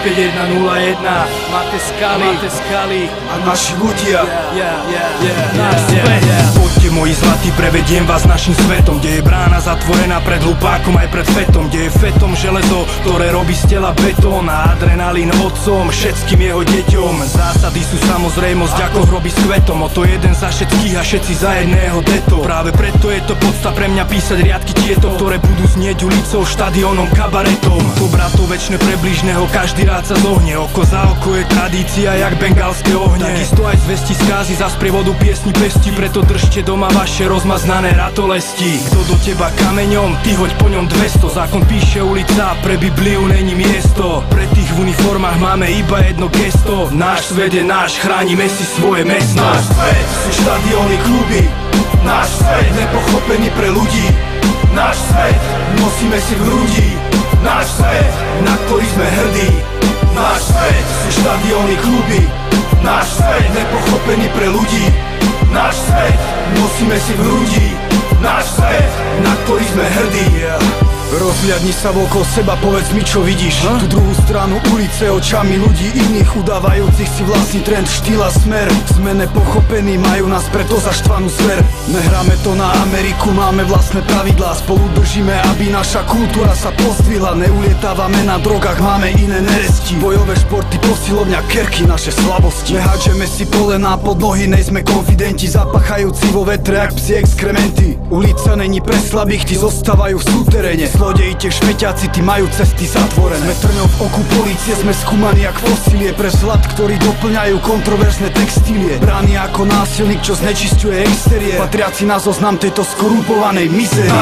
5101. Máte skaly a naši ľudia. Náš svet. Poďte moji zlatí, prevediem vás našim svetom, kde je brána zatvorená pred hlupákom aj pred fetom, kde je fetom železo, ktoré robí z tela betón a adrenalín otcom, všetkým jeho deťom. Zásady sú samozrejmosť ako hroby s kvetom, o to jeden za všetkých a všetci za jedného deto. Práve preto je to podsta pre mňa písať riadky tieto, ktoré budú znieť ulicou, štadiónom, kabaretom. To bratov večne prebližného, každý rád sa zohne, oko za oko je tradícia jak bengalské ohne. Takisto aj zvesti skázy za sprievodu piesni pesti, preto držte doma vaše rozmaznané ratolesti. Kto do teba kameňom, ty hoď po ňom 200. Zákon píše ulica, pre Bibliu není miesto. Pre tých v uniformách máme iba jedno gesto. Náš svet je náš, chránime si svoje mesto. Náš svet sú štadióny, kluby. Náš svet nepochopený pre ľudí. Náš svet nosíme si v hrudi. Náš svet, na ktorý sme hrdí. Náš svet sú štadióny, kluby. Náš svet nepochopený pre ľudí. Náš svet nosíme si v hrudi. Náš svet, na ktorý sme hrdí. Rozhliadni sa okolo seba, povedz mi, čo vidíš. Tú druhú stranu ulice očami ľudí iných, udávajúcich si vlastný trend, štýl a smer. Sme nepochopení, majú nás preto za štvanú smer. Nehráme to na Ameriku, máme vlastné pravidlá. Spolu držíme, aby naša kultúra sa pozdvihla. Neulietávame na drogách, máme iné neresti. Bojové športy, posilovňa, kerky, naše slabosti. Nehádžeme si polená pod nohy, nejsme konfidenti, zapachajúci vo vetre jak psi exkrementy. Ulica není pre slabých, tí zostávajú v súteréne. Zlodeji, tie šmeťáci, tí majú cesty zatvorené. Sme trňou v oku polície, sme skúmaní jak fosílie. Pre vzhľad, ktorí doplňajú kontroverzné textílie. Bráni ako násilník, čo znečisťuje exteriér, patriaci na zoznam tejto skorumpovanej mizérie.